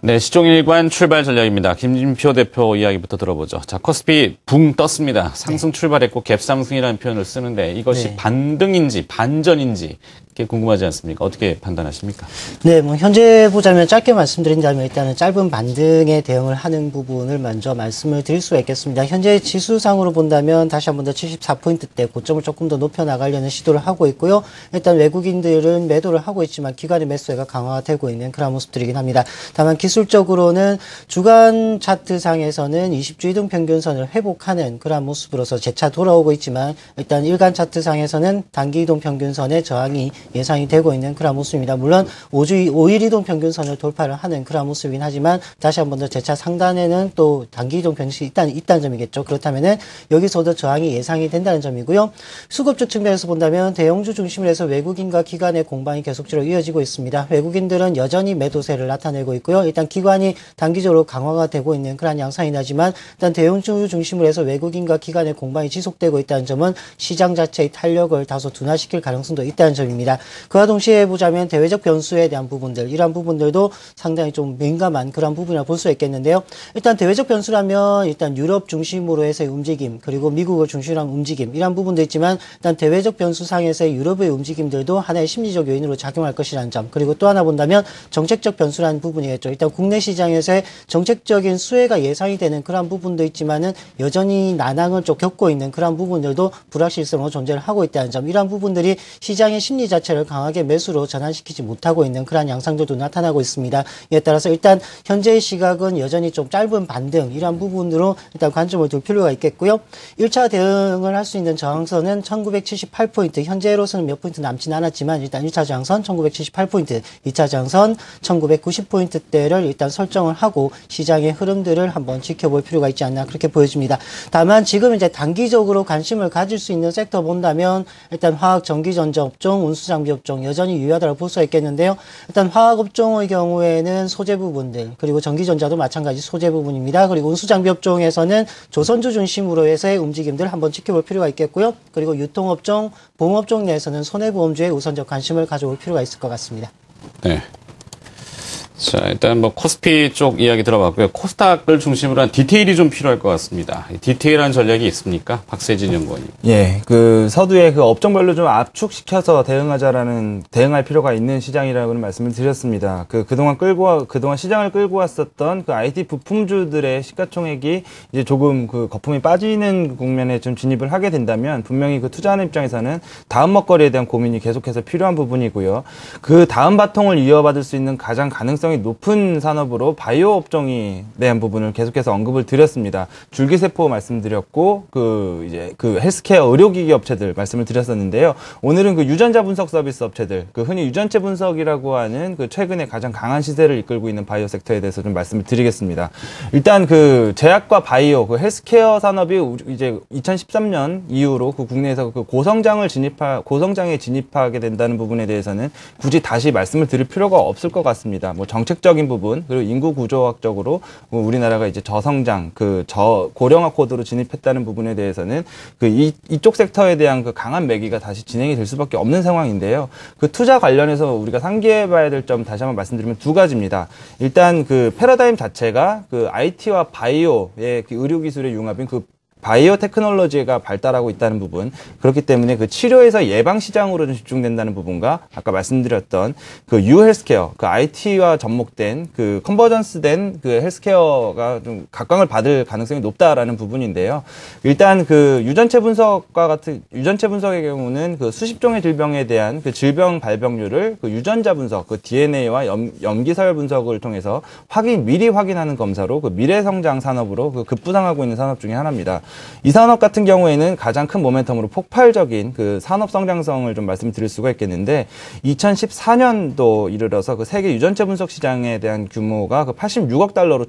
네, 시종일관 출발 전략입니다. 김진표 대표 이야기부터 들어보죠. 자, 코스피 붕 떴습니다. 상승 출발했고 갭상승이라는 표현을 쓰는데 이것이 반등인지 반전인지 그게 궁금하지 않습니까? 어떻게 판단하십니까? 네, 현재 보자면 짧게 말씀드린다면 일단은 짧은 반등에 대응을 하는 부분을 먼저 말씀을 드릴 수가 있겠습니다. 현재 지수상으로 본다면 다시 한 번 더 74포인트대 고점을 조금 더 높여 나가려는 시도를 하고 있고요. 일단 외국인들은 매도를 하고 있지만 기관의 매수가 강화되고 있는 그런 모습들이긴 합니다. 다만 기술적으로는 주간 차트상에서는 20주 이동 평균선을 회복하는 그런 모습으로서 재차 돌아오고 있지만 일단 일간 차트상에서는 단기 이동 평균선의 저항이 예상이 되고 있는 그런 모습입니다. 물론 5일 이동 평균선을 돌파를 하는 그런 모습이긴 하지만 다시 한 번 더 재차 상단에는 또 단기 이동 평균선이 있다는 점이겠죠. 그렇다면은 여기서도 저항이 예상이 된다는 점이고요. 수급주 측면에서 본다면 대형주 중심으로 해서 외국인과 기관의 공방이 계속적으로 이어지고 있습니다. 외국인들은 여전히 매도세를 나타내고 있고요. 일단 기관이 단기적으로 강화가 되고 있는 그런 양상이긴 하지만 일단 대형주 중심으로 해서 외국인과 기관의 공방이 지속되고 있다는 점은 시장 자체의 탄력을 다소 둔화시킬 가능성도 있다는 점입니다. 그와 동시에 보자면 대외적 변수에 대한 부분들, 이러한 부분들도 상당히 좀 민감한 그런 부분이라 볼 수 있겠는데요. 일단 대외적 변수라면 일단 유럽 중심으로 해서의 움직임, 그리고 미국을 중심으로 한 움직임, 이러한 부분도 있지만 일단 대외적 변수상에서의 유럽의 움직임들도 하나의 심리적 요인으로 작용할 것이라는 점, 그리고 또 하나 본다면 정책적 변수라는 부분이겠죠. 일단 국내 시장에서의 정책적인 수혜가 예상이 되는 그런 부분도 있지만은 여전히 난항을 좀 겪고 있는 그런 부분들도 불확실성으로 존재를 하고 있다는 점, 이러한 부분들이 시장의 심리 자체를 강하게 매수로 전환시키지 못하고 있는 그런 양상들도 나타나고 있습니다. 이에 따라서 일단 현재의 시각은 여전히 좀 짧은 반등, 이러한 부분으로 일단 관점을 둘 필요가 있겠고요. 1차 대응을 할 수 있는 저항선은 1978포인트, 현재로서는 몇 포인트 남지는 않았지만 일단 1차 저항선 1978포인트, 2차 저항선 1990포인트대를 일단 설정을 하고 시장의 흐름들을 한번 지켜볼 필요가 있지 않나 그렇게 보여집니다. 다만 지금 이제 단기적으로 관심을 가질 수 있는 섹터 본다면 일단 화학, 전기, 전자 업종, 운수 장비 업종 여전히 유효하다고 볼 수가 있겠는데요. 일단 화학 업종의 경우에는 소재 부분들, 그리고 전기, 전자도 마찬가지 소재 부분입니다. 그리고 운수 장비 업종에서는 조선주 중심으로 해서의 움직임들 한번 지켜볼 필요가 있겠고요. 그리고 유통업종, 보험업종 내에서는 손해보험주에 우선적 관심을 가져올 필요가 있을 것 같습니다. 네. 자, 일단 코스피 쪽 이야기 들어봤고요. 코스닥을 중심으로 한 디테일이 좀 필요할 것 같습니다. 디테일한 전략이 있습니까? 박세진 연구원님. 예, 서두에 업종별로 좀 압축시켜서 대응할 필요가 있는 시장이라고는 말씀을 드렸습니다. 그동안 시장을 끌고 왔었던 IT 부품주들의 시가총액이 이제 조금 거품이 빠지는 국면에 좀 진입을 하게 된다면 분명히 투자하는 입장에서는 다음 먹거리에 대한 고민이 계속해서 필요한 부분이고요. 그 다음 바통을 이어받을 수 있는 가장 가능성이 높은 산업으로 바이오 업종에 대한 부분을 계속해서 언급을 드렸습니다. 줄기세포 말씀드렸고, 헬스케어 의료기기 업체들 말씀을 드렸었는데요. 오늘은 유전자 분석 서비스 업체들, 흔히 유전체 분석이라고 하는 최근에 가장 강한 시세를 이끌고 있는 바이오 섹터에 대해서 좀 말씀을 드리겠습니다. 일단 제약과 바이오, 헬스케어 산업이 이제 2013년 이후로 국내에서 고성장에 진입하게 된다는 부분에 대해서는 굳이 다시 말씀을 드릴 필요가 없을 것 같습니다. 정책적인 부분, 그리고 인구 구조학적으로 우리나라가 이제 저성장, 고령화 코드로 진입했다는 부분에 대해서는 이쪽 섹터에 대한 강한 매기가 다시 진행이 될 수밖에 없는 상황인데요. 투자 관련해서 우리가 상기해봐야 될 점 다시 한번 말씀드리면 두 가지입니다. 일단 패러다임 자체가 IT와 바이오의 의료기술의 융합인 바이오 테크놀로지가 발달하고 있다는 부분, 그렇기 때문에 치료에서 예방 시장으로 좀 집중된다는 부분과 아까 말씀드렸던 유헬스케어, IT와 접목된 컨버전스된 헬스케어가 좀 각광을 받을 가능성이 높다라는 부분인데요. 일단 유전체 분석의 경우는 수십 종의 질병에 대한 질병 발병률을 유전자 분석, DNA와 염기서열 분석을 통해서 미리 확인하는 검사로 미래 성장 산업으로 급부상하고 있는 산업 중에 하나입니다. 이 산업 같은 경우에는 가장 큰 모멘텀으로 폭발적인 산업 성장성을 좀 말씀드릴 수가 있겠는데 2014년도 이르러서 세계 유전체 분석 시장에 대한 규모가 86억 달러로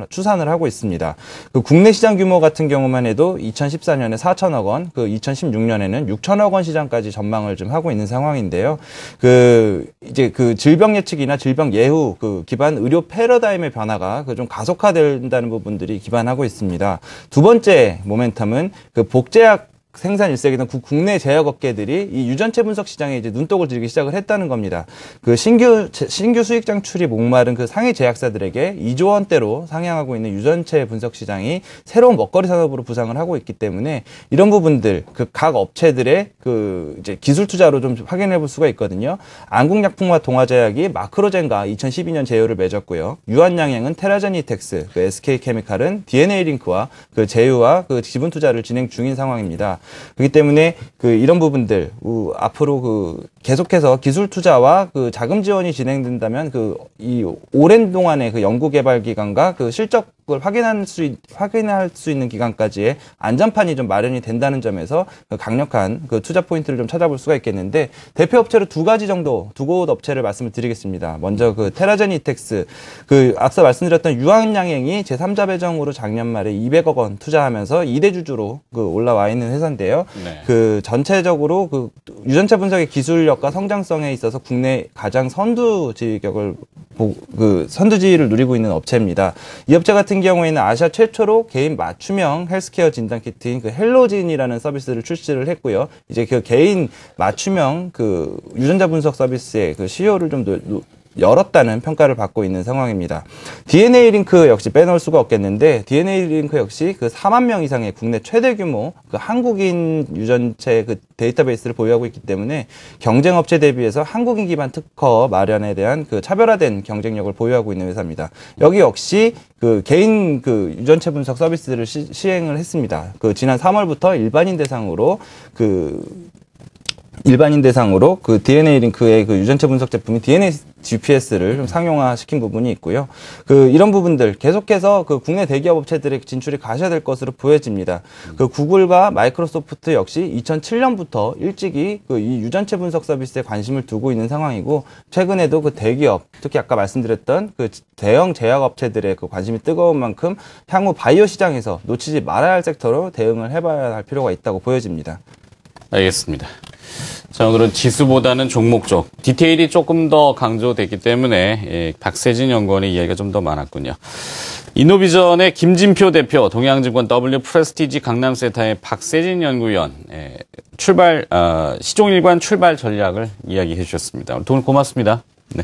추산을 하고 있습니다. 국내 시장 규모 같은 경우만 해도 2014년에 4천억 원, 2016년에는 6천억 원 시장까지 전망을 좀 하고 있는 상황인데요. 이제 질병 예측이나 질병 예후 기반 의료 패러다임의 변화가 좀 가속화된다는 부분들이 기반하고 있습니다. 두 번째 모멘텀은 복제약 생산 일색이던 국내 제약업계들이 이 유전체 분석 시장에 이제 눈독을 들이기 시작을 했다는 겁니다. 그 신규 수익 창출이 목마른 그 상해 제약사들에게 2조 원대로 상향하고 있는 유전체 분석 시장이 새로운 먹거리 산업으로 부상을 하고 있기 때문에 이런 부분들 그 각 업체들의 그 이제 기술 투자로 좀 확인해 볼 수가 있거든요. 안국약품과 동아제약이 마크로젠과 2012년 제휴를 맺었고요. 유한양행은 테라제니텍스, 그 SK케미칼은 DNA링크와 그 제휴와 그 지분 투자를 진행 중인 상황입니다. 그렇기 때문에 그 이런 부분들 앞으로 그 계속해서 기술 투자와 그 자금 지원이 진행된다면 그 이 오랜 동안의 그 연구 개발 기간과 그 실적을 확인할 수 있는 기간까지의 안전판이 좀 마련이 된다는 점에서 그 강력한 그 투자 포인트를 좀 찾아볼 수가 있겠는데 대표 업체로 두 곳 업체를 말씀을 드리겠습니다. 먼저 그 테라제니텍스 그 앞서 말씀드렸던 유한양행이 제3자 배정으로 작년 말에 200억 원 투자하면서 2대 주주로 그 올라와 있는 회사인데요. 네. 그 전체적으로 그 유전체 분석의 기술력과 성장성에 있어서 국내 가장 선두지위를 누리고 있는 업체입니다. 이 업체 같은 경우에는 아시아 최초로 개인 맞춤형 헬스케어 진단 키트인 그 헬로진이라는 서비스를 출시를 했고요. 이제 그 개인 맞춤형 그 유전자 분석 서비스의 그 시효를 좀 열었다는 평가를 받고 있는 상황입니다. DNA링크 역시 빼놓을 수가 없겠는데 DNA링크 역시 그 4만 명 이상의 국내 최대 규모 그 한국인 유전체 그 데이터베이스를 보유하고 있기 때문에 경쟁 업체 대비해서 한국인 기반 특허 마련에 대한 그 차별화된 경쟁력을 보유하고 있는 회사입니다. 여기 역시 그 개인 그 유전체 분석 서비스를 시행을 했습니다. 그 지난 3월부터 일반인 대상으로 그 DNA 링크의 그 유전체 분석 제품인 DNA GPS를 좀 상용화시킨 부분이 있고요. 그 이런 부분들 계속해서 그 국내 대기업 업체들의 진출이 가셔야 될 것으로 보여집니다. 그 구글과 마이크로소프트 역시 2007년부터 일찍이 그 이 유전체 분석 서비스에 관심을 두고 있는 상황이고 최근에도 그 대기업 특히 아까 말씀드렸던 그 대형 제약 업체들의 그 관심이 뜨거운 만큼 향후 바이오 시장에서 놓치지 말아야 할 섹터로 대응을 해봐야 할 필요가 있다고 보여집니다. 알겠습니다. 자, 오늘은 지수보다는 종목 쪽 디테일이 조금 더 강조됐기 때문에 박세진 연구원의 이야기가 좀 더 많았군요. 이노비전의 김진표 대표, 동양증권 W 프레스티지 강남센터의 박세진 연구위원 시종일관 출발 전략을 이야기해 주셨습니다. 오늘 고맙습니다. 네.